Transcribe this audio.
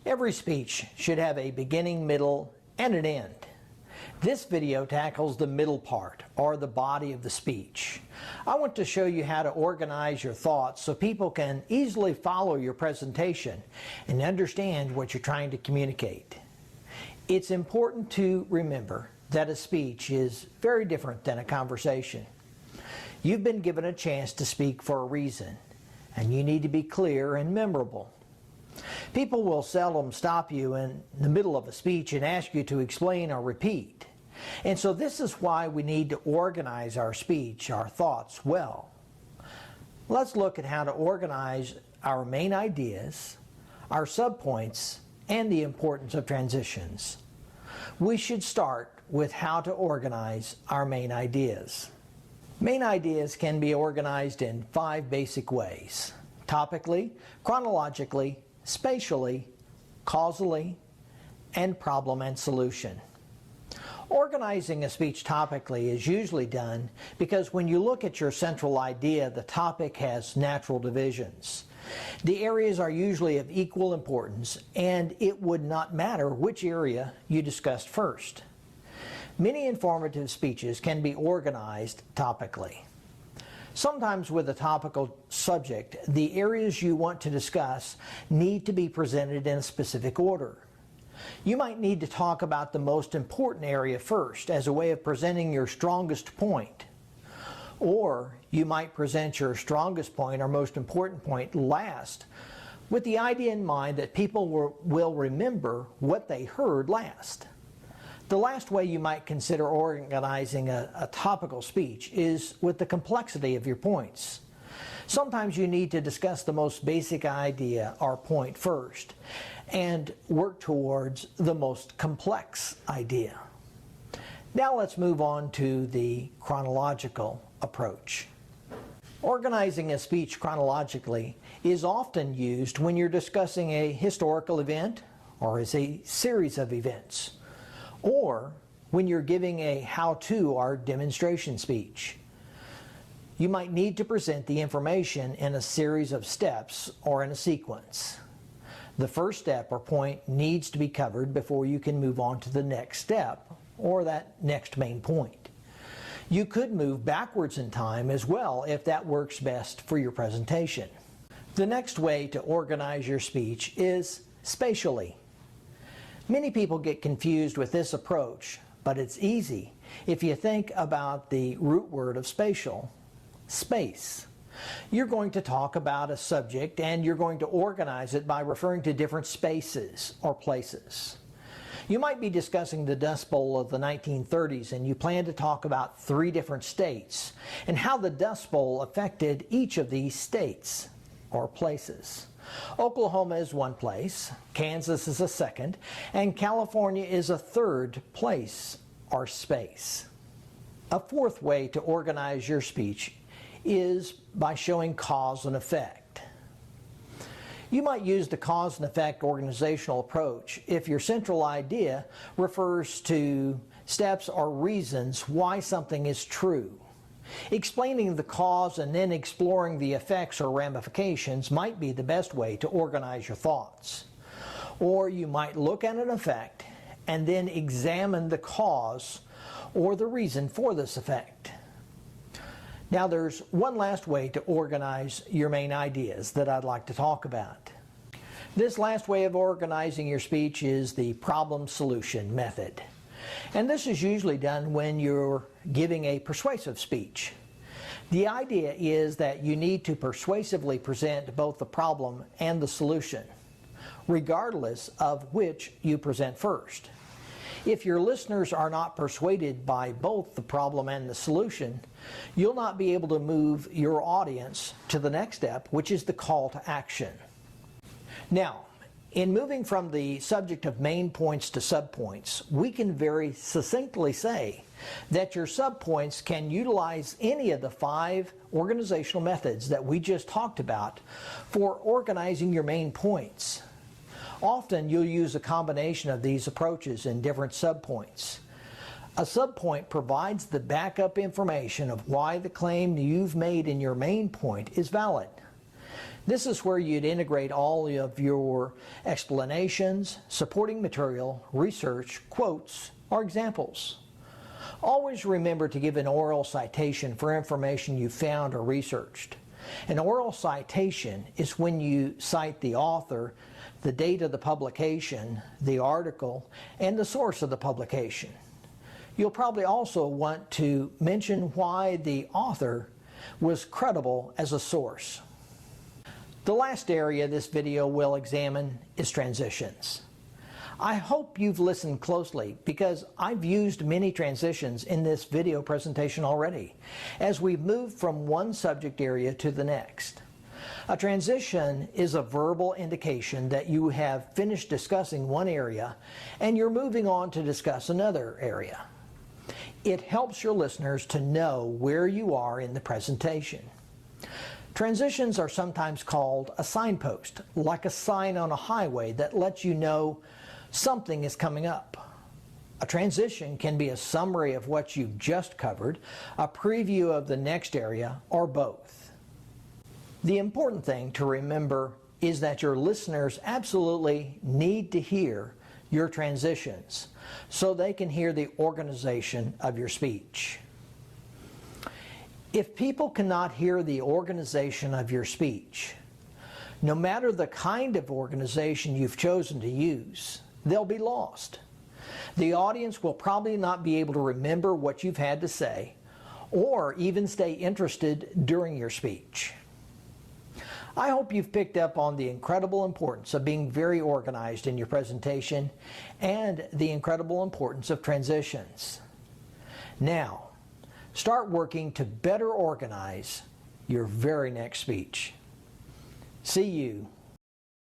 Every speech should have a beginning, middle, and an end. This video tackles the middle part, or the body of the speech. I want to show you how to organize your thoughts so people can easily follow your presentation and understand what you're trying to communicate. It's important to remember that a speech is very different than a conversation. You've been given a chance to speak for a reason, and you need to be clear and memorable. People will seldom stop you in the middle of a speech and ask you to explain or repeat. And so this is why we need to organize our speech, our thoughts, well. Let's look at how to organize our main ideas, our subpoints, and the importance of transitions. We should start with how to organize our main ideas. Main ideas can be organized in 5 basic ways: topically, chronologically, spatially, causally, and problem and solution. Organizing a speech topically is usually done because when you look at your central idea, the topic has natural divisions. The areas are usually of equal importance, and it would not matter which area you discussed first. Many informative speeches can be organized topically. Sometimes with a topical subject, the areas you want to discuss need to be presented in a specific order. You might need to talk about the most important area first as a way of presenting your strongest point. Or you might present your strongest point or most important point last, with the idea in mind that people will remember what they heard last. The last way you might consider organizing a topical speech is with the complexity of your points. Sometimes you need to discuss the most basic idea or point first and work towards the most complex idea. Now let's move on to the chronological approach. Organizing a speech chronologically is often used when you're discussing a historical event or as a series of events, or when you're giving a how-to or demonstration speech. You might need to present the information in a series of steps or in a sequence. The first step or point needs to be covered before you can move on to the next step or that next main point. You could move backwards in time as well if that works best for your presentation. The next way to organize your speech is spatially. Many people get confused with this approach, but it's easy if you think about the root word of spatial, space. You're going to talk about a subject and you're going to organize it by referring to different spaces or places. You might be discussing the Dust Bowl of the 1930s and you plan to talk about 3 different states and how the Dust Bowl affected each of these states or places. Oklahoma is one place, Kansas is a second, and California is a third place or space. A fourth way to organize your speech is by showing cause and effect. You might use the cause and effect organizational approach if your central idea refers to steps or reasons why something is true. Explaining the cause and then exploring the effects or ramifications might be the best way to organize your thoughts. Or you might look at an effect and then examine the cause or the reason for this effect. Now there's one last way to organize your main ideas that I'd like to talk about. This last way of organizing your speech is the problem-solution method. And this is usually done when you're giving a persuasive speech. The idea is that you need to persuasively present both the problem and the solution, regardless of which you present first. If your listeners are not persuaded by both the problem and the solution, you'll not be able to move your audience to the next step, which is the call to action. Now, in moving from the subject of main points to subpoints, we can very succinctly say that your subpoints can utilize any of the 5 organizational methods that we just talked about for organizing your main points. Often you'll use a combination of these approaches in different subpoints. A subpoint provides the backup information of why the claim you've made in your main point is valid. This is where you'd integrate all of your explanations, supporting material, research, quotes, or examples. Always remember to give an oral citation for information you found or researched. An oral citation is when you cite the author, the date of the publication, the article, and the source of the publication. You'll probably also want to mention why the author was credible as a source. The last area this video will examine is transitions. I hope you've listened closely because I've used many transitions in this video presentation already as we've moved from one subject area to the next. A transition is a verbal indication that you have finished discussing one area and you're moving on to discuss another area. It helps your listeners to know where you are in the presentation. Transitions are sometimes called a signpost, like a sign on a highway that lets you know something is coming up. A transition can be a summary of what you've just covered, a preview of the next area, or both. The important thing to remember is that your listeners absolutely need to hear your transitions so they can hear the organization of your speech. If people cannot hear the organization of your speech, no matter the kind of organization you've chosen to use, they'll be lost. The audience will probably not be able to remember what you've had to say or even stay interested during your speech. I hope you've picked up on the incredible importance of being very organized in your presentation and the incredible importance of transitions. Now, start working to better organize your very next speech. See you